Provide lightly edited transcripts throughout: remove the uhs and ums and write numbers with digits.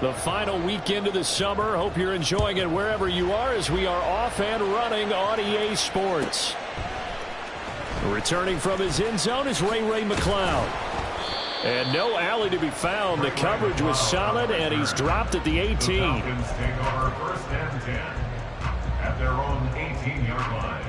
The final weekend of the summer. Hope you're enjoying it wherever you are as we are off and running on EA Sports. Returning from his end zone is Ray McCloud. And no alley to be found. The coverage was solid, and he's dropped at the 18. The Falcons take over first and 10 at their own 18-yard line.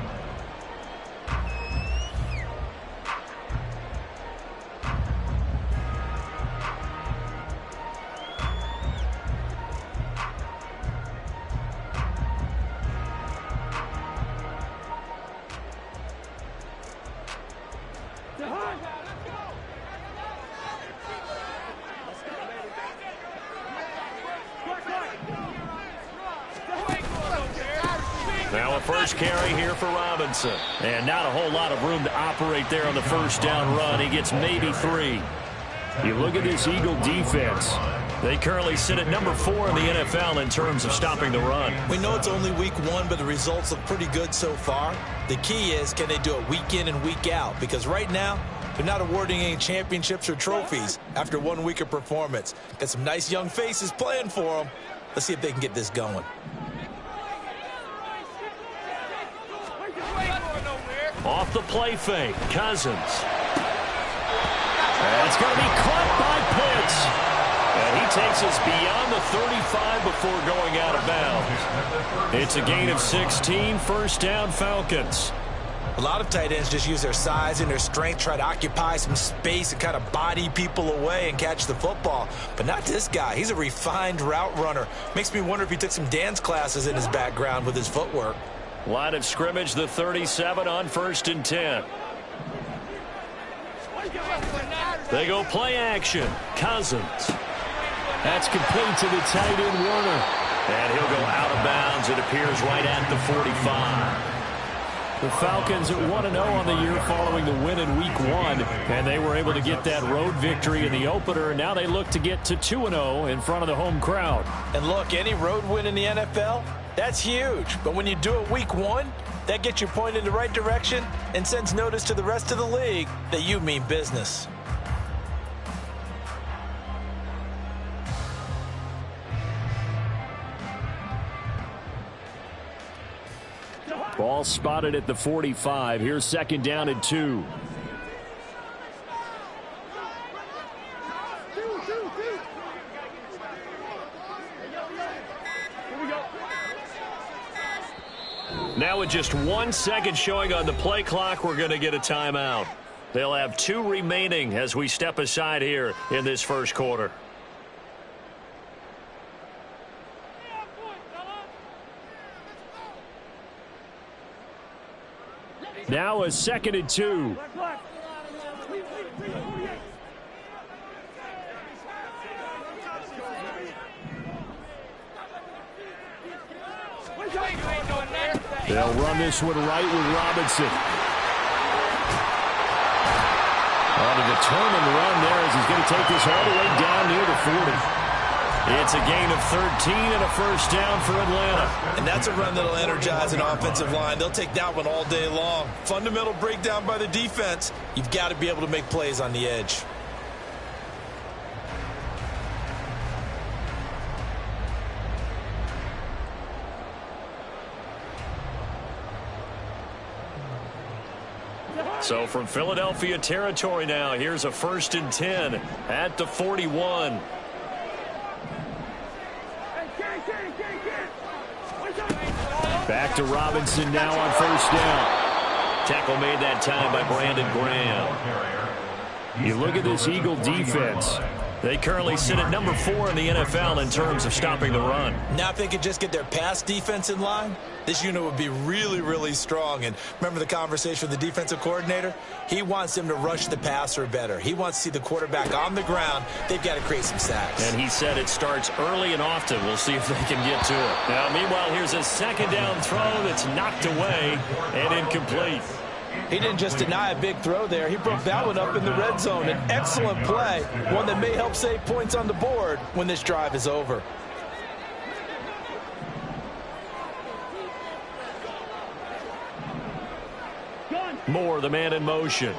Now a first carry here for Robinson. And not a whole lot of room to operate there on the first down run. He gets maybe 3. You look at this Eagle defense. They currently sit at number 4 in the NFL in terms of stopping the run. We know it's only week 1, but the results look pretty good so far. The key is, can they do it week in and week out? Because right now, they're not awarding any championships or trophies after 1 week of performance. Got some nice young faces playing for them. Let's see if they can get this going. Off the play fake, Cousins. And it's going to be caught by Pitts. And he takes us beyond the 35 before going out of bounds. It's a gain of 16, first down Falcons. A lot of tight ends just use their size and their strength, try to occupy some space and kind of body people away and catch the football. But not this guy. He's a refined route runner. Makes me wonder if he took some dance classes in his background with his footwork. Line of scrimmage, the 37 on first and 10. They go play action. Cousins. That's complete to the tight end Warner. And he'll go out of bounds. It appears right at the 45. The Falcons at 1-0 on the year following the win in week 1. And they were able to get that road victory in the opener. And now they look to get to 2-0 in front of the home crowd. And look, any road win in the NFL, that's huge. But when you do it week 1, that gets you pointed in the right direction and sends notice to the rest of the league that you mean business. Ball spotted at the 45. Here's second down and 2. Now with just 1 second showing on the play clock, we're going to get a timeout. They'll have 2 remaining as we step aside here in this first quarter. Now a second and 2. They'll run this one right with Robinson. On a determined run there as he's going to take this all the way down near the 40. It's a gain of 13 and a first down for Atlanta. And that's a run that'll energize an offensive line. They'll take that one all day long. Fundamental breakdown by the defense. You've got to be able to make plays on the edge. So from Philadelphia territory now, here's a first and 10 at the 41. Back to Robinson now on first down. Tackle made that time by Brandon Graham. You look at this Eagle defense. They currently sit at number 4 in the NFL in terms of stopping the run. Now if they could just get their pass defense in line, this unit would be really, really strong. And remember the conversation with the defensive coordinator? He wants them to rush the passer better. He wants to see the quarterback on the ground. They've got to create some sacks. And he said it starts early and often. We'll see if they can get to it. Now, meanwhile, here's a second down throw that's knocked away and incomplete. He didn't just deny a big throw there. He broke that one up in the red zone. An excellent play, one that may help save points on the board when this drive is over. Moore, the man in motion.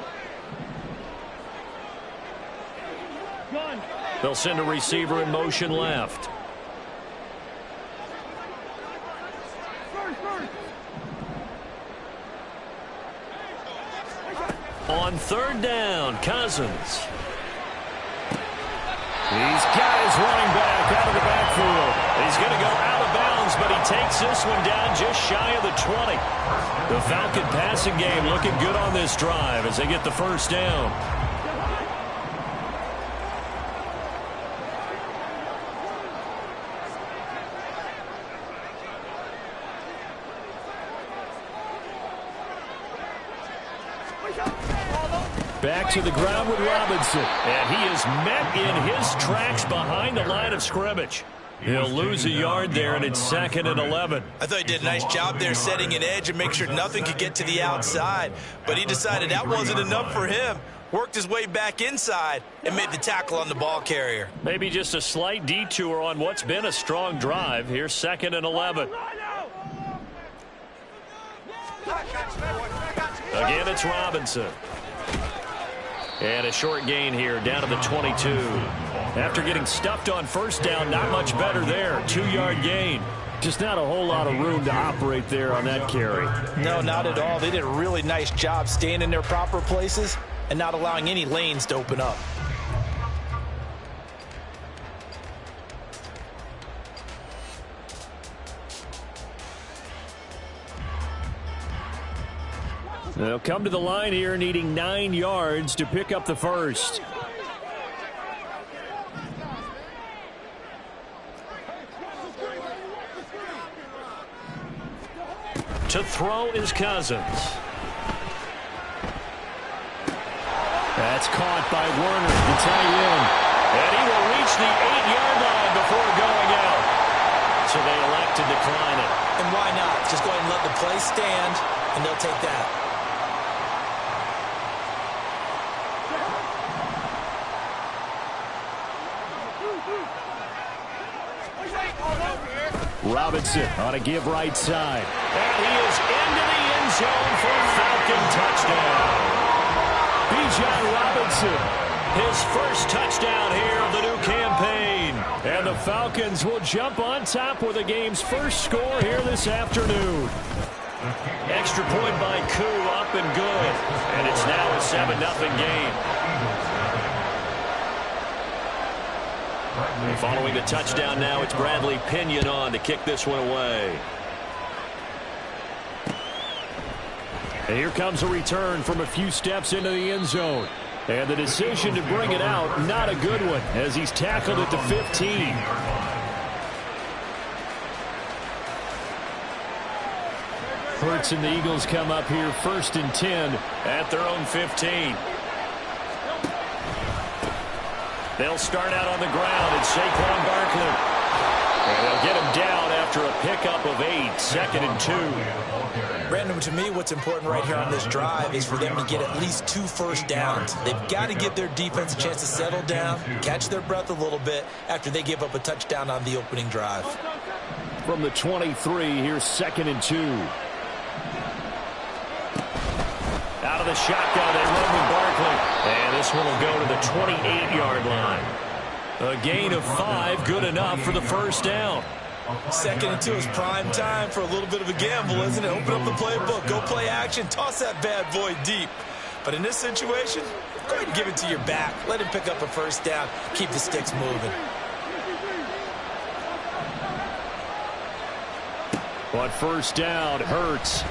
They'll send a receiver in motion left. On third down, Cousins. He's got his running back out of the backfield. He's going to go out of bounds, but he takes this one down just shy of the 20. The Falcon passing game looking good on this drive as they get the first down. Back to the ground with Robinson. And he is met in his tracks behind the line of scrimmage. He'll lose a yard there, and it's 2nd and 11. I thought he did a nice job there setting an edge and make sure nothing could get to the outside. But he decided that wasn't enough for him. Worked his way back inside and made the tackle on the ball carrier. Maybe just a slight detour on what's been a strong drive. Here's 2nd and 11. Again, it's Robinson. And a short gain here down to the 22. After getting stuffed on first down, not much better there. 2-yard gain. Just not a whole lot of room to operate there on that carry. No, not at all. They did a really nice job staying in their proper places and not allowing any lanes to open up. They'll come to the line here needing 9 yards to pick up the first. To throw is Cousins. That's caught by Werner, the tight end. And he will reach the 8-yard line before going out. So they elect to decline it. And why not? Just go ahead and let the play stand, and they'll take that. Robinson on a give right side. And he is into the end zone for a Falcon touchdown. Bijan Robinson, his first touchdown here of the new campaign. And the Falcons will jump on top with the game's first score here this afternoon. Extra point by Koo, up and good. And it's now a 7-0 game. Following the touchdown now, it's Bradley Pinion on to kick this one away. And here comes a return from a few steps into the end zone. And the decision to bring it out, not a good one, as he's tackled at the 15. Hurts and the Eagles come up here 1st and 10 at their own 15. They'll start out on the ground. It's Saquon Barkley. And they'll get him down after a pickup of 8, 2nd and 2. Brandon, to me, what's important right here on this drive is for them to get at least 2 first downs. They've got to give their defense a chance to settle down, catch their breath a little bit after they give up a touchdown on the opening drive. From the 23, here's 2nd and 2. Out of the shotgun, they run with Barkley. And this one will go to the 28-yard line. A gain of 5, good enough for the first down. 2nd and 2 is prime time for a little bit of a gamble, isn't it? Open up the playbook, go play action, toss that bad boy deep. But in this situation, go ahead and give it to your back. Let him pick up a first down, keep the sticks moving. But first down, Hurts.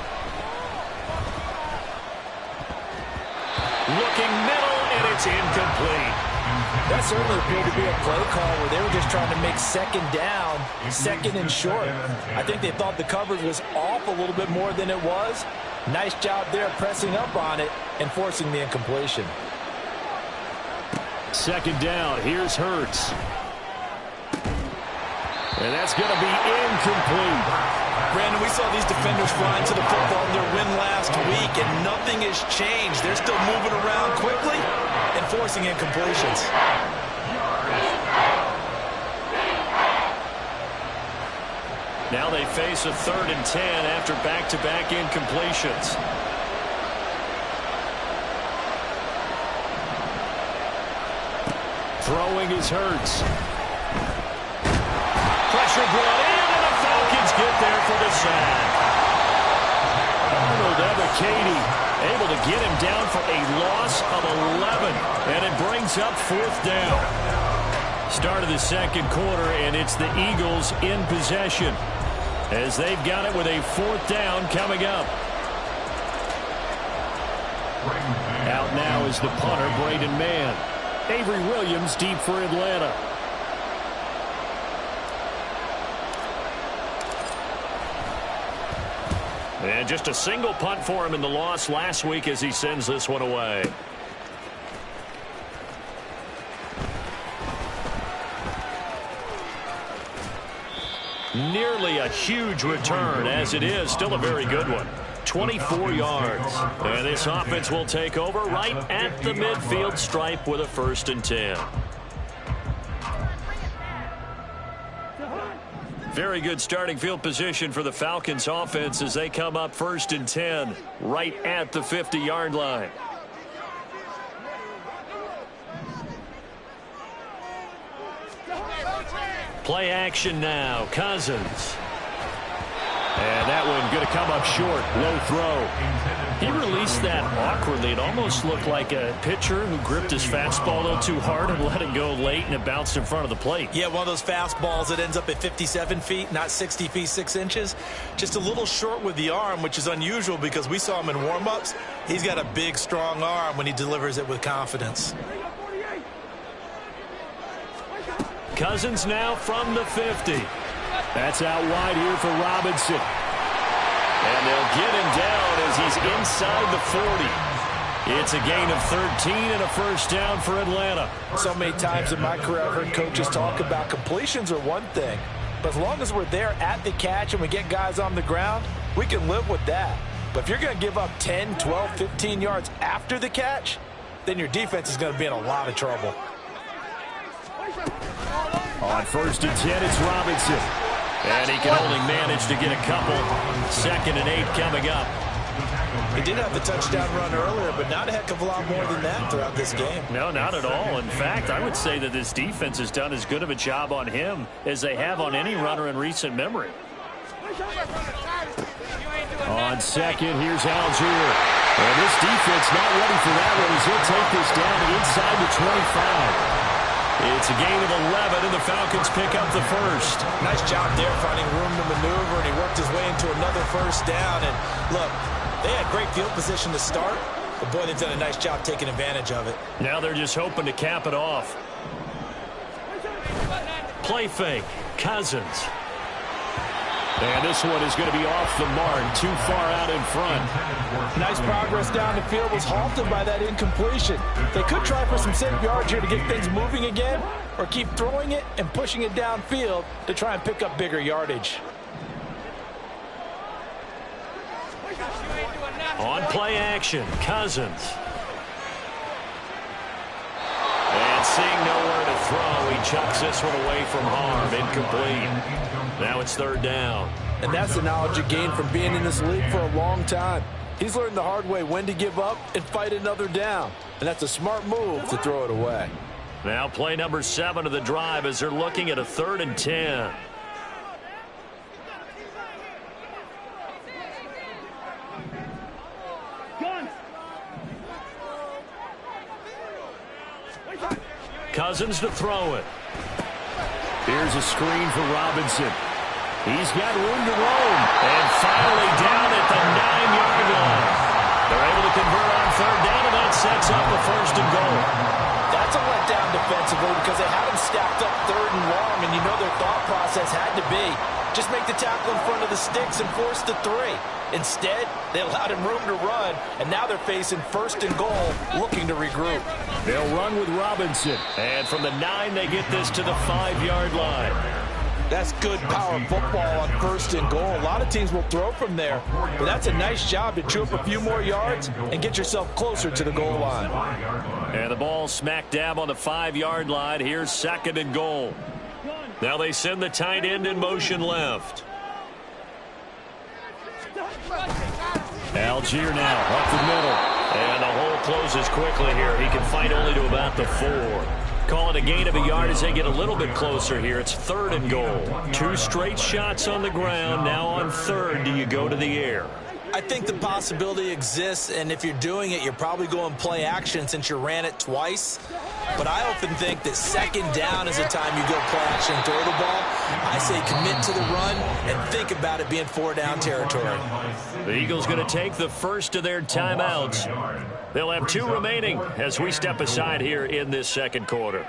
Looking middle, and it's incomplete. That certainly appeared to be a play call where they were just trying to make 2nd down, 2nd and short. I think they thought the coverage was off a little bit more than it was. Nice job there pressing up on it and forcing the incompletion. 2nd down, here's Hurts. And that's going to be incomplete. Brandon, we saw these defenders flying to the football in their win last week, and nothing has changed. They're still moving around quickly and forcing incompletions. Now they face a 3rd and 10 after back-to-back incompletions. Throwing is Hurts. Pressure brought in, and the Falcons get there for the sack. Arnold Ebiketie Able to get him down for a loss of 11. And it brings up 4th down. Start of the second quarter, and it's the Eagles in possession as they've got it with a 4th down coming up. Out now is the punter, Braden Mann. Avery Williams deep for Atlanta. And just a single punt for him in the loss last week as he sends this one away. Nearly a huge return, as it is still a very good one. 24 yards. And this offense will take over right at the midfield stripe with a 1st and 10. Very good starting field position for the Falcons offense as they come up 1st and 10 right at the 50-yard line. Play action now. Cousins. And that one going to come up short. Low throw. He released that awkwardly. It almost looked like a pitcher who gripped his fastball a little too hard and let it go late, and it bounced in front of the plate. Yeah, one of those fastballs that ends up at 57 feet, not 60 feet 6 inches. Just a little short with the arm, which is unusual because we saw him in warm-ups. He's got a big, strong arm when he delivers it with confidence. Cousins now from the 50. That's out wide here for Robinson. And they'll get him down as he's inside the 40. It's a gain of 13 and a 1st down for Atlanta. So many times in my career I've heard coaches talk about completions are one thing. But as long as we're there at the catch and we get guys on the ground, we can live with that. But if you're going to give up 10, 12, 15 yards after the catch, then your defense is going to be in a lot of trouble. On 1st and 10, it's Robinson. And he can only manage to get a couple. 2nd and 8 coming up. He did have the touchdown run earlier, but not a heck of a lot more than that throughout this game. No, not at all. In fact, I would say that this defense has done as good of a job on him as they have on any runner in recent memory. On 2nd, here's Algier. And this defense not ready for that one as he'll take this down inside the 25. It's a gain of 11, and the Falcons pick up the 1st. Nice job there finding room to maneuver, and he worked his way into another 1st down. And look, they had great field position to start, but boy, they've done a nice job taking advantage of it. Now they're just hoping to cap it off. Play fake. Cousins. And this one is going to be off the mark, too far out in front. Nice progress down the field, was halted by that incompletion. They could try for some safe yards here to get things moving again, or keep throwing it and pushing it downfield to try and pick up bigger yardage. On play action, Cousins. And seeing nowhere to throw, he chucks this one away from harm, incomplete. Now it's 3rd down. And that's the knowledge you gain from being in this league for a long time. He's learned the hard way when to give up and fight another down. And that's a smart move to throw it away. Now play number 7 of the drive as they're looking at a 3rd and 10. Cousins to throw it. Here's a screen for Robinson. He's got room to roam. And finally down at the 9-yard line. They're able to convert on 3rd down, and that sets up a 1st and goal. That's a letdown defensively because they had him stacked up 3rd and long, and you know their thought process had to be just make the tackle in front of the sticks and force the 3. Instead, they allowed him room to run, and now they're facing 1st and goal, looking to regroup. They'll run with Robinson. And from the 9, they get this to the 5-yard line. That's good power football on 1st and goal. A lot of teams will throw from there, but that's a nice job to chew up a few more yards and get yourself closer to the goal line. And the ball smack dab on the 5-yard line. Here's 2nd and goal. Now they send the tight end in motion left. Algier now up the middle. And the hole closes quickly here. He can fight only to about the 4. Call it a gain of a yard as they get a little bit closer here. It's 3rd and goal. 2 straight shots on the ground. Now on 3rd, do you go to the air? I think the possibility exists, and if you're doing it, you're probably going play action since you ran it twice. But I often think that second down is the time you go play action and throw the ball. I say commit to the run and think about it being 4-down territory. The Eagles going to take the first of their timeouts. They'll have 2 remaining as we step aside here in this second quarter.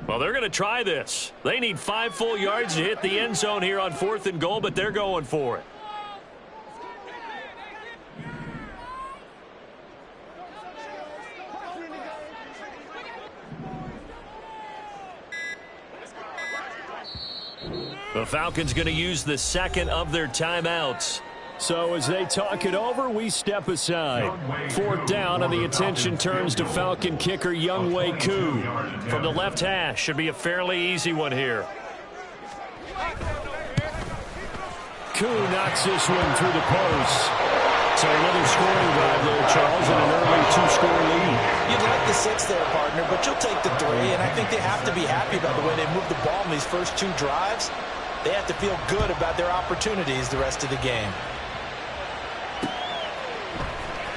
Well, they're going to try this. They need 5 full yards to hit the end zone here on 4th and goal, but they're going for it. The Falcons going to use the second of their timeouts. So as they talk it over, we step aside. 4th down, and the attention turns to Falcon kicker Younghoe Koo. From the left hash, should be a fairly easy one here. Koo knocks this one through the post. So another scoring drive there, Charles, and an early 2-score lead. You'd like the 6 there, partner, but you'll take the 3, and I think they have to be happy about the way they moved the ball in these first 2 drives. They have to feel good about their opportunities the rest of the game.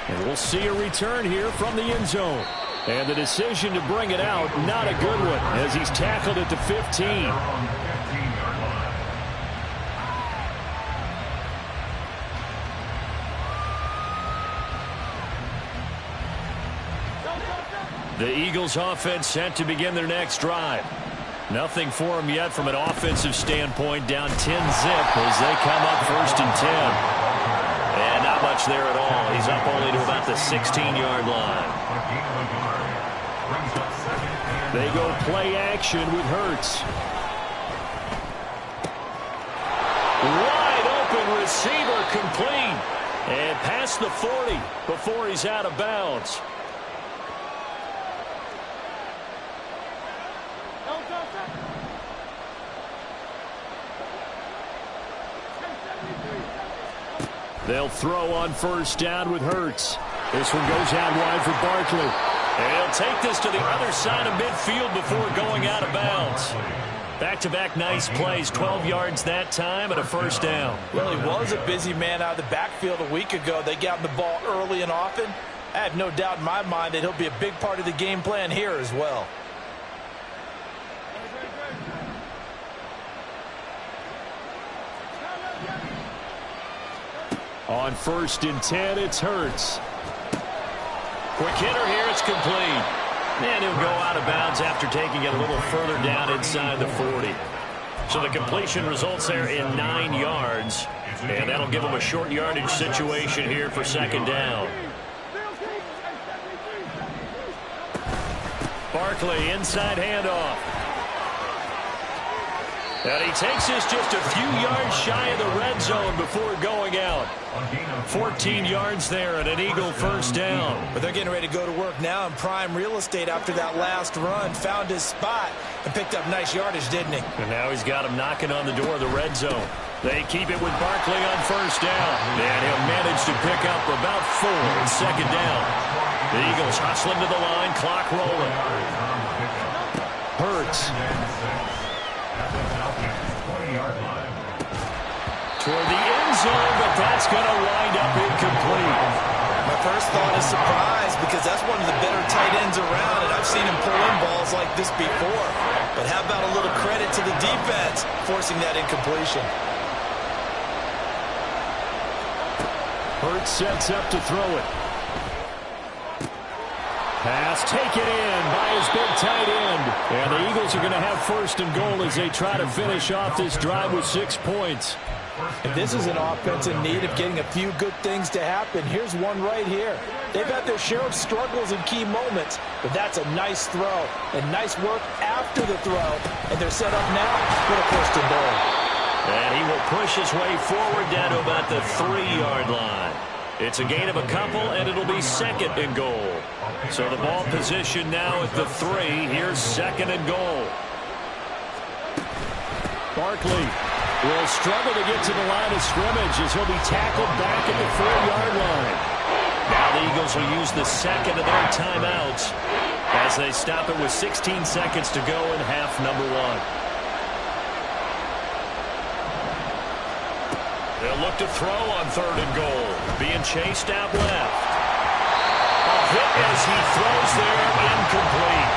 And we'll see a return here from the end zone. And the decision to bring it out, not a good one, as he's tackled at the 15. The Eagles offense set to begin their next drive. Nothing for them yet from an offensive standpoint, down 10-zip as they come up 1st and 10. And not much there at all. He's up only to about the 16-yard line. They go play action with Hurts. Wide open receiver complete. And past the 40 before he's out of bounds. They'll throw on 1st down with Hurts. This one goes out wide for Barkley. And he'll take this to the other side of midfield before going out of bounds. Back-to-back nice plays, 12 yards that time and a 1st down. Well, he was a busy man out of the backfield a week ago. They got the ball early and often. I have no doubt in my mind that he'll be a big part of the game plan here as well. On 1st and 10, it's Hurts. Quick hitter here, it's complete. And he'll go out of bounds after taking it a little further down inside the 40. So the completion results there in 9 yards. And that'll give him a short yardage situation here for 2nd down. Barkley, inside handoff. And he takes this just a few yards shy of the red zone before going out. 14 yards there and an Eagle 1st down. But they're getting ready to go to work now in prime real estate after that last run. Found his spot and picked up nice yardage, didn't he? And now he's got him knocking on the door of the red zone. They keep it with Barkley on 1st down. And he'll manage to pick up about 4 in 2nd down. The Eagles hustling to the line, clock rolling. Hurts. Toward the end zone, but that's going to wind up incomplete. My first thought is surprise because that's one of the better tight ends around, and I've seen him pull in balls like this before. But how about a little credit to the defense forcing that incompletion? Hurts sets up to throw it. Pass taken in by his big tight end. And the Eagles are going to have 1st and goal as they try to finish off this drive with 6 points. If this is an offense in need of getting a few good things to happen, here's one right here. They've had their share of struggles in key moments, but that's a nice throw and nice work after the throw. And they're set up now for the 1st and goal. And he will push his way forward down to about the 3-yard line. It's a gain of a couple, and it'll be 2nd and goal. So the ball position now at the 3. Here's 2nd and goal. Barkley will struggle to get to the line of scrimmage as he'll be tackled back at the 4-yard line. Now the Eagles will use the second of their timeouts as they stop it with 16 seconds to go in half number 1. They'll look to throw on 3rd and goal. Being chased out left. A hit as he throws there, incomplete.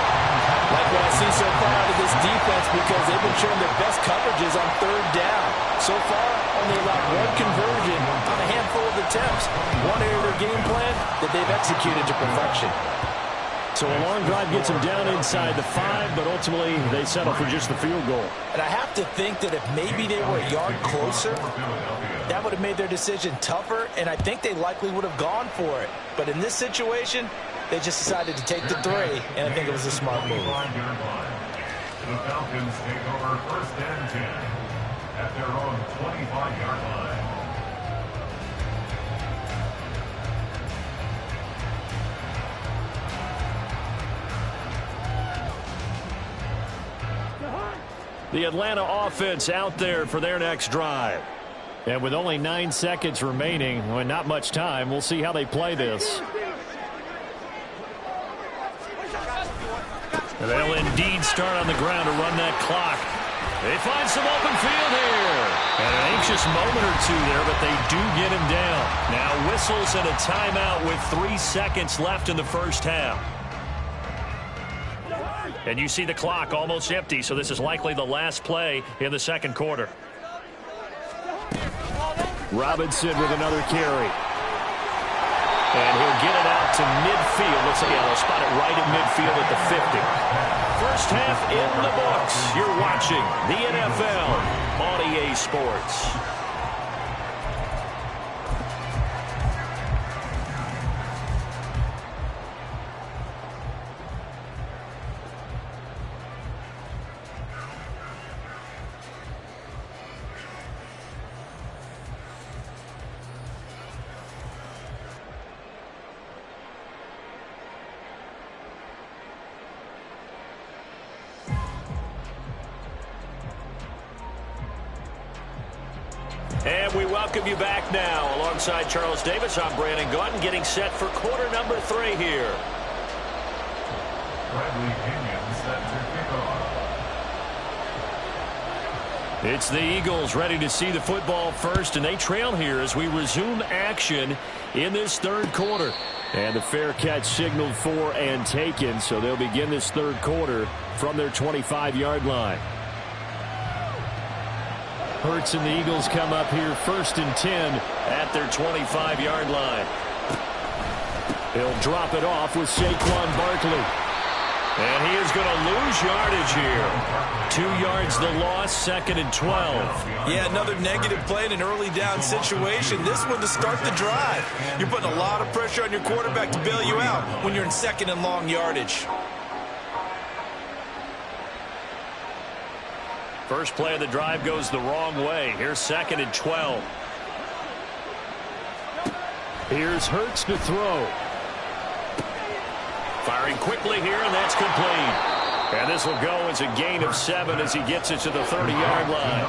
Like what I've seen so far out of this defense, because they've been showing their best coverages on 3rd down. So far, only allowed 1 conversion on a handful of attempts. One area of their game plan that they've executed to perfection. So a long drive gets them down inside the 5, but ultimately they settle for just the field goal. And I have to think that if maybe they were a yard closer, that would have made their decision tougher, and I think they likely would have gone for it. But in this situation, they just decided to take the 3, and I think it was a smart move. The Falcons take over 1st and 10 at their own 25-yard line. The Atlanta offense out there for their next drive. And with only 9 seconds remaining, and not much time, we'll see how they play this. And they'll indeed start on the ground to run that clock. They find some open field here. And an anxious moment or two there, but they do get him down. Now whistles and a timeout with 3 seconds left in the first half. And you see the clock almost empty, so this is likely the last play in the second quarter. Robinson with another carry. And he'll get it out to midfield. Let's see, they'll spot it right in midfield at the 50. First half in the books. You're watching the NFL on EA Sports. And we welcome you back now. Alongside Charles Davis, I'm Brandon Gaudin, getting set for quarter number 3 here. Bradley Pinion set to kick off. It's the Eagles ready to see the football first, and they trail here as we resume action in this third quarter. And the fair catch signaled for and taken, so they'll begin this third quarter from their 25-yard line. Hurts and the Eagles come up here 1st and 10 at their 25-yard line. He'll drop it off with Saquon Barkley. And he is going to lose yardage here. 2 yards the loss, 2nd and 12. Yeah, another negative play in an early down situation. This one to start the drive. You're putting a lot of pressure on your quarterback to bail you out when you're in 2nd and long yardage. First play of the drive goes the wrong way. Here's 2nd and 12. Here's Hurts to throw. Firing quickly here, and that's complete. And this will go as a gain of 7 as he gets it to the 30-yard line.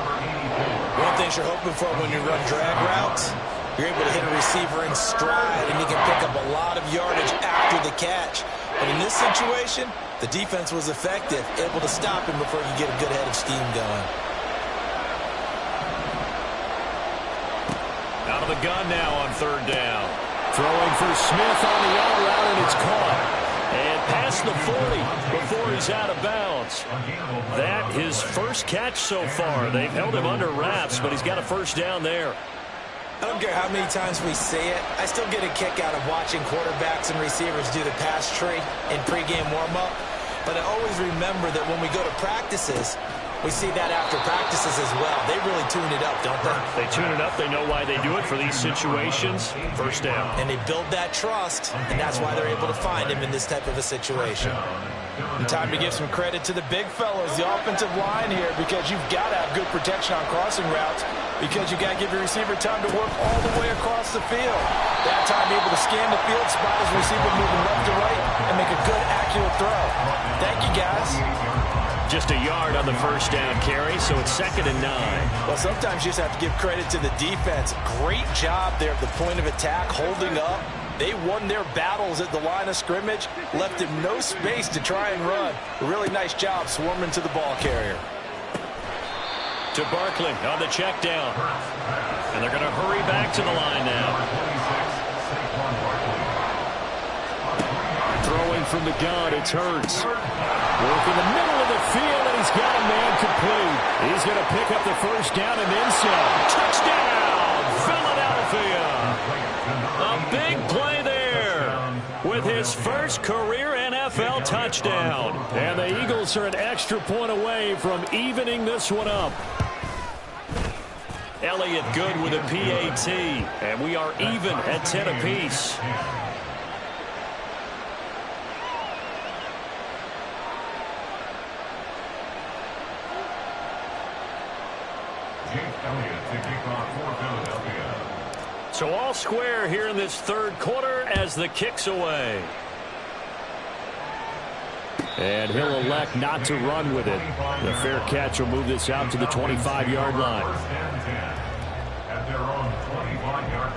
One of the things you're hoping for when you run drag routes, you're able to hit a receiver in stride, and he can pick up a lot of yardage after the catch. But in this situation, the defense was effective, able to stop him before he get a good head of steam going. Out of the gun now on 3rd down. Throwing for Smith on the out route, and it's caught. And past the 40 before he's out of bounds. That his first catch so far. They've held him under wraps, but he's got a first down there. I don't care how many times we say it, I still get a kick out of watching quarterbacks and receivers do the pass tree in pregame warm-up. But I always remember that when we go to practices, we see that after practices as well. They really tune it up, don't they? They tune it up. They know why they do it for these situations. First down. And they build that trust, and that's why they're able to find him in this type of a situation. And time to give some credit to the big fellows, the offensive line here, because you've got to have good protection on crossing routes, because you got to give your receiver time to work all the way across the field. That time able to scan the field, spot his receiver moving left to right, and make a good, accurate throw. Thank you, guys. Just a yard on the first down carry, so it's 2nd and 9. Well, sometimes you just have to give credit to the defense. Great job there at the point of attack, holding up. They won their battles at the line of scrimmage, left him no space to try and run. A really nice job swarming to the ball carrier. To Barkley on the check down. And they're going to hurry back to the line now. Throwing from the gun, it's Hurts. Work in the middle of the field, and he's got a man complete. He's going to pick up the first down and then some. Touchdown, Philadelphia. A big play there with his first career NFL touchdown. And the Eagles are an extra point away from evening this one up. Elliott good with a PAT, and we are even at 10 apiece. So all square here in this third quarter as the kick's away. And he'll elect not to run with it. The fair catch will move this out to the 25-yard line. At their own 25-yard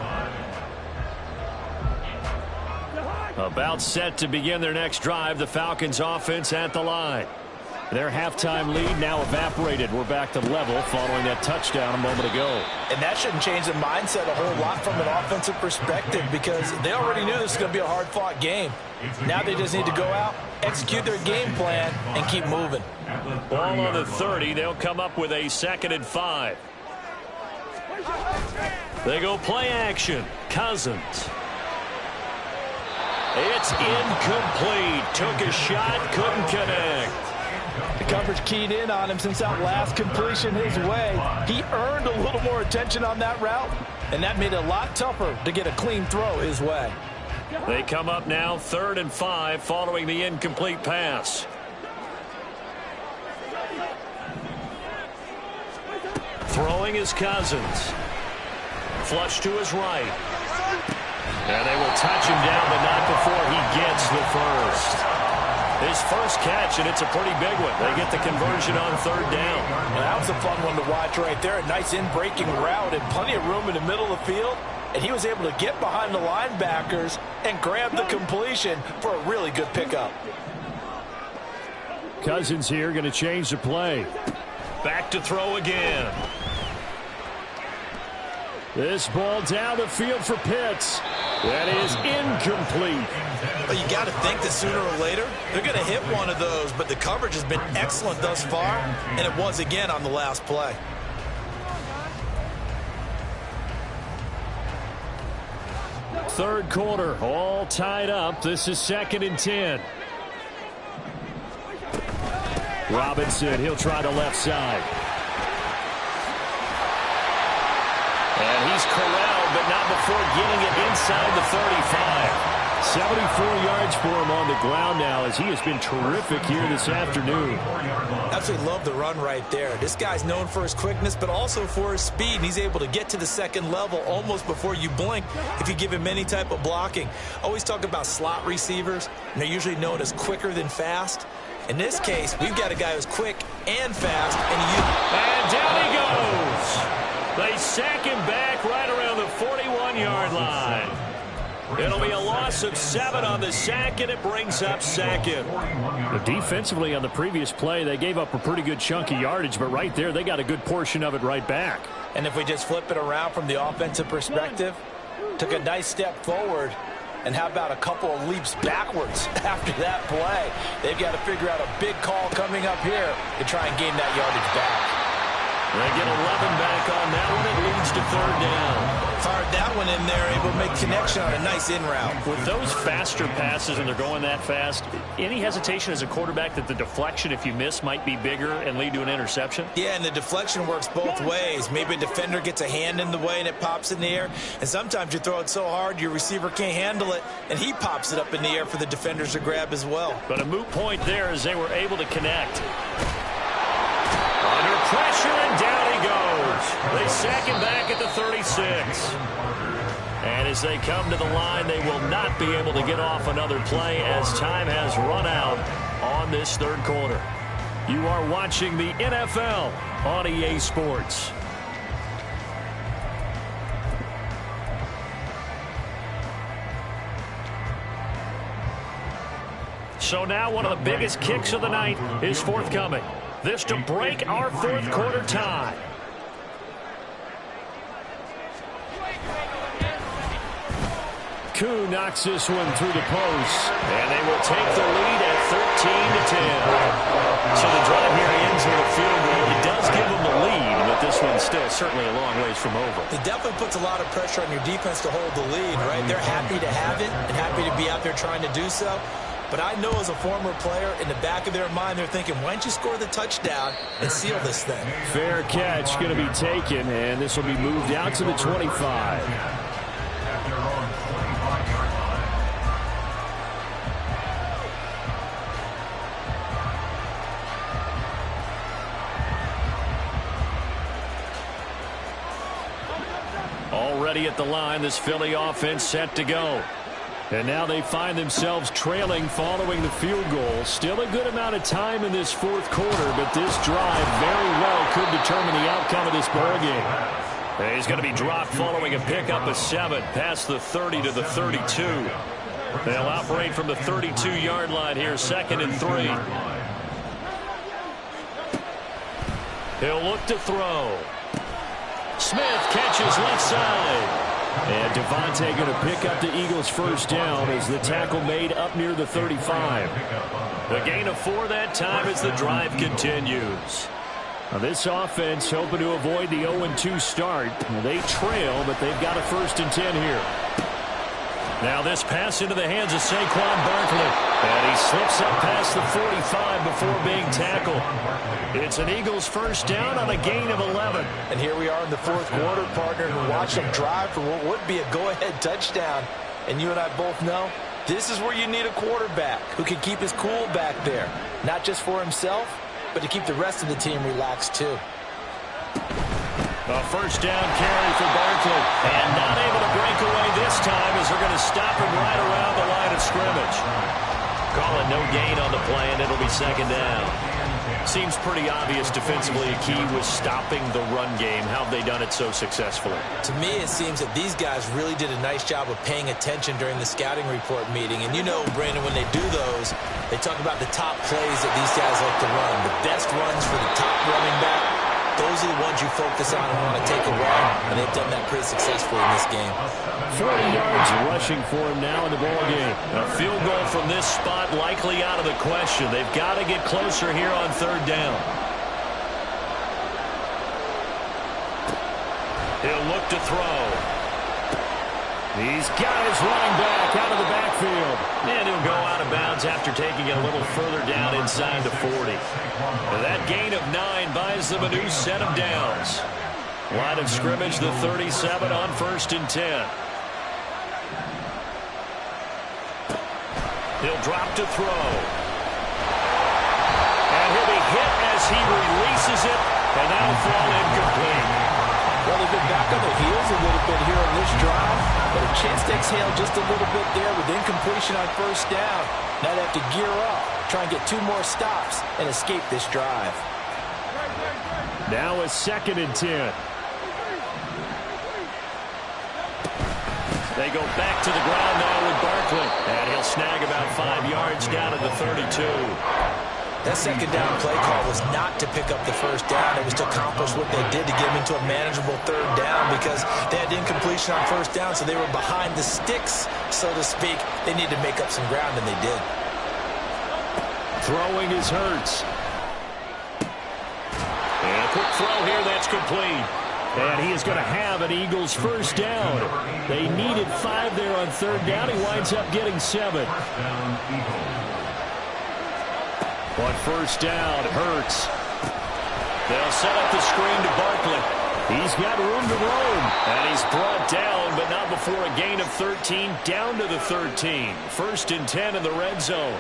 line. About set to begin their next drive, the Falcons offense at the line. Their halftime lead now evaporated. We're back to level following that touchdown a moment ago. And that shouldn't change the mindset a whole lot from an offensive perspective because they already knew this was going to be a hard-fought game. Now they just need to go out, execute their game plan, and keep moving. Ball on the 30. They'll come up with a 2nd and 5. They go play action. Cousins. It's incomplete. Took a shot, couldn't connect. The coverage keyed in on him since that last completion his way. He earned a little more attention on that route, and that made it a lot tougher to get a clean throw his way. They come up now 3rd and 5 following the incomplete pass. Throwing is Cousins. Flush to his right. And they will touch him down, but not before he gets the first. His first catch, and it's a pretty big one. They get the conversion on 3rd down. And that was a fun one to watch right there. A nice in-breaking route and plenty of room in the middle of the field. And he was able to get behind the linebackers and grab the completion for a really good pickup. Cousins here going to change the play. Back to throw again. This ball down the field for Pitts. That is incomplete. Well, you got to think that sooner or later they're going to hit one of those, but the coverage has been excellent thus far, and it was again on the last play. Third quarter, all tied up. This is 2nd and 10. Robinson, he'll try the left side. And he's corralled, but not before getting it inside the 35. 74 yards for him on the ground now as he has been terrific here this afternoon. Absolutely love the run right there. This guy's known for his quickness, but also for his speed. And he's able to get to the second level almost before you blink if you give him any type of blocking. Always talk about slot receivers, and they're usually known as quicker than fast. In this case, we've got a guy who's quick and fast. And down he goes. They sack him back right around the 41-yard line. It'll be a loss of 7 on the sack, and it brings up 2nd. Defensively on the previous play, they gave up a pretty good chunk of yardage, but right there, they got a good portion of it right back. And if we just flip it around from the offensive perspective, took a nice step forward, and how about a couple of leaps backwards after that play? They've got to figure out a big call coming up here to try and gain that yardage back. They get 11 back on that one. It leads to 3rd down. Fired that one in there, able to make connection on a nice in route. With those faster passes and they're going that fast, any hesitation as a quarterback that the deflection, if you miss, might be bigger and lead to an interception? Yeah, and the deflection works both ways. Maybe a defender gets a hand in the way and it pops in the air. And sometimes you throw it so hard your receiver can't handle it, and he pops it up in the air for the defenders to grab as well. But a moot point there as they were able to connect. Under pressure, and down he goes. They sack him back at the 36. And as they come to the line, they will not be able to get off another play as time has run out on this third quarter. You are watching the NFL on EA Sports. So now one of the biggest kicks of the night is forthcoming. This to break our fourth quarter tie. Koo knocks this one through the post, and they will take the lead at 13-10. So the drive here ends with a field goal. It does give them the lead, but this one's still certainly a long ways from over. It definitely puts a lot of pressure on your defense to hold the lead, right? They're happy to have it and happy to be out there trying to do so. But I know as a former player, in the back of their mind, they're thinking, why don't you score the touchdown and seal this thing? Fair catch going to be taken, and this will be moved out to the 25. Already at the line, this Philly offense set to go. And now they find themselves trailing following the field goal. Still a good amount of time in this fourth quarter, but this drive very well could determine the outcome of this ball game. And he's going to be dropped following a pickup of 7 past the 30 to the 32. They'll operate from the 32-yard line here, 2nd and 3. He'll look to throw. Smith catches left side. And Devontae going to pick up the Eagles' first down as the tackle made up near the 35. The gain of 4 that time as the drive continues. Now this offense hoping to avoid the 0-2 start. They trail, but they've got a 1st and 10 here. Now this pass into the hands of Saquon Barkley. And he slips up past the 45 before being tackled. It's an Eagles first down on a gain of 11. And here we are in the fourth quarter, partner, and watch them drive for what would be a go-ahead touchdown. And you and I both know this is where you need a quarterback who can keep his cool back there. Not just for himself, but to keep the rest of the team relaxed too. A first down carry for Barkley. And not able to break away this time as they're going to stop him right around the line of scrimmage. Calling no gain on the play, and it'll be 2nd down. Seems pretty obvious defensively a key was stopping the run game. How have they done it so successfully? To me, it seems that these guys really did a nice job of paying attention during the scouting report meeting. And you know, Brandon, when they do those, they talk about the top plays that these guys like to run. The best runs for the top running back. Those are the ones you focus on and want to take away, and they've done that pretty successfully in this game. 40 yards rushing for him now in the ball game. A field goal from this spot likely out of the question. They've got to get closer here on 3rd down. He'll look to throw. He's got his running back out of the backfield. And he'll go out of bounds after taking it a little further down inside the 40. That gain of 9 buys them a new set of downs. Line of scrimmage, the 37 on 1st and 10. He'll drop to throw. And he'll be hit as he releases it, and that'll fall incomplete. Well, they've been back on their heels a little bit here on this drive, but a chance to exhale just a little bit there with incompletion on 1st down. Now they have to gear up, try and get 2 more stops, and escape this drive. Now a 2nd and 10. They go back to the ground now with Barkley. And he'll snag about 5 yards down at the 32. That 2nd down play call was not to pick up the 1st down. It was to accomplish what they did to get them into a manageable 3rd down because they had incompletion on 1st down, so they were behind the sticks, so to speak. They needed to make up some ground, and they did. Throwing is Hurts. And a quick throw here, that's complete. And he is going to have an Eagles first down. They needed 5 there on 3rd down. He winds up getting 7. On 1st down, Hurts. They'll set up the screen to Barkley. He's got room to roam. And he's brought down, but not before a gain of 13, down to the 13. 1st and 10 in the red zone.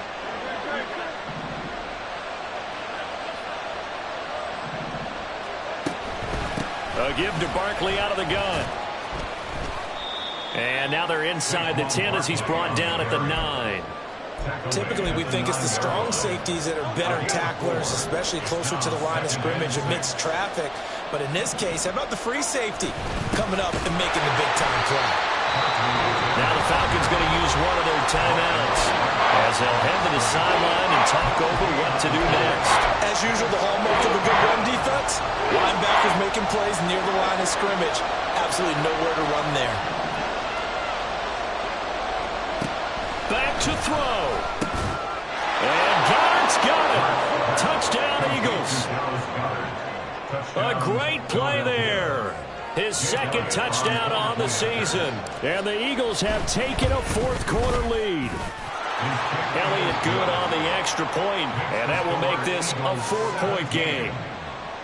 A give to Barkley out of the gun. And now they're inside the 10 as he's brought down at the 9. Typically, we think it's the strong safeties that are better tacklers, especially closer to the line of scrimmage amidst traffic. But in this case, how about the free safety coming up and making the big-time play? Now the Falcons going to use one of their timeouts as they'll head to the sideline and talk over what to do next. As usual, the hallmark of a good run defense, linebackers making plays near the line of scrimmage. Absolutely nowhere to run there. Back to throw. And Goddard's got it. Touchdown, Eagles. A great play there. His second touchdown on the season. And the Eagles have taken a fourth-quarter lead. Elliott good on the extra point, and that will make this a 4-point game.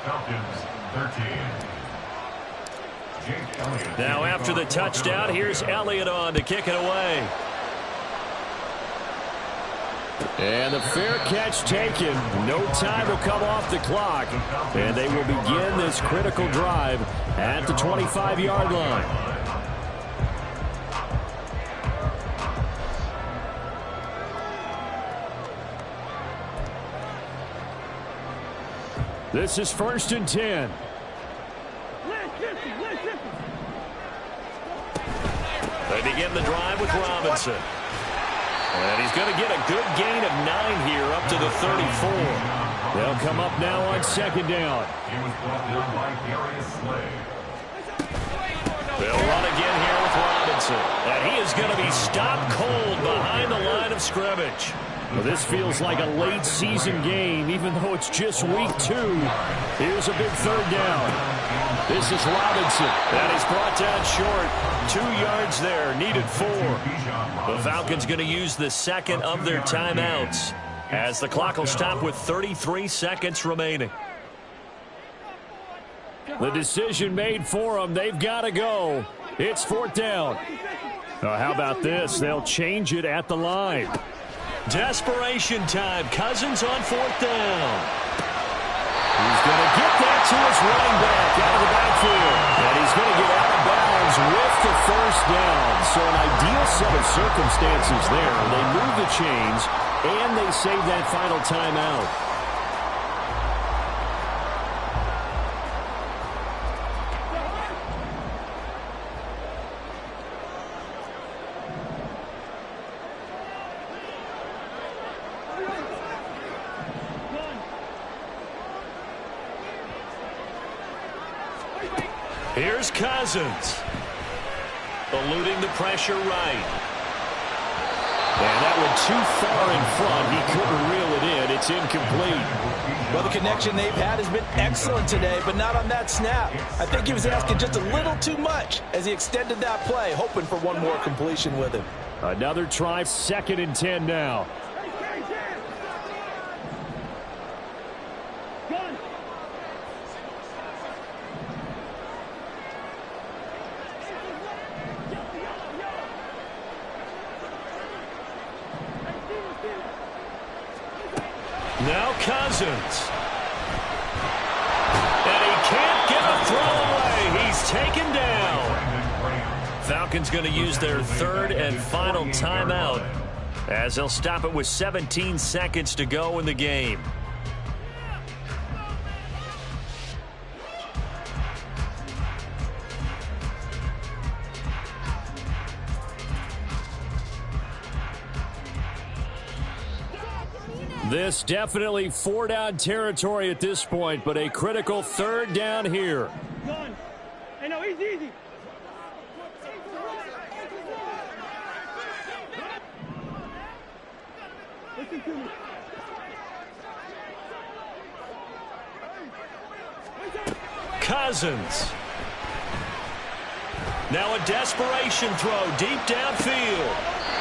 Falcons 13. Now after the touchdown, here's Elliott on to kick it away. And the fair catch taken. No time will come off the clock. And they will begin this critical drive at the 25-yard line. This is 1st and 10. They begin the drive with Robinson. And he's going to get a good gain of 9 here up to the 34. They'll come up now on 2nd down. He was brought down by Darius Slay. They'll run again here with Robinson. And he is going to be stopped cold behind the line of scrimmage. Well, this feels like a late-season game, even though it's just week 2. Here's a big 3rd down. This is Robinson. That is brought down short. 2 yards there, needed 4. The Falcons going to use the second of their timeouts as the clock will stop with 33 seconds remaining. The decision made for them. They've got to go. It's 4th down. How about this? They'll change it at the line. Desperation time. Cousins on 4th down. He's going to get that to his running back out of the backfield. And he's going to get out of bounds with the 1st down. So an ideal set of circumstances there. They move the chains, and they save that final timeout. Here's Cousins. Eluding the pressure right. And that one too far in front. He couldn't reel it in. It's incomplete. Well, the connection they've had has been excellent today, but not on that snap. I think he was asking just a little too much as he extended that play, hoping for one more completion with him. Another try, 2nd and 10 now. Now Cousins. And he can't get a throw away. He's taken down. Falcons going to use their 3rd and final timeout as they'll stop it with 17 seconds to go in the game. This definitely 4-down territory at this point, but a critical 3rd down here. Hey, no, easy. Listen to me. Cousins. Now a desperation throw deep downfield.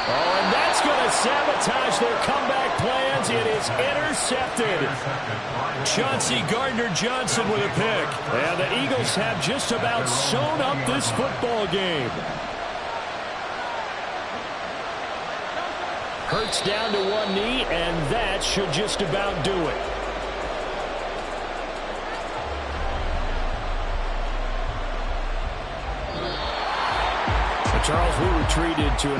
Oh, and that's going to sabotage their comeback plans. It is intercepted. Chauncey Gardner-Johnson with a pick. And the Eagles have just about sewn up this football game. Hurts down to one knee, and that should just about do it. Charles, we were treated to an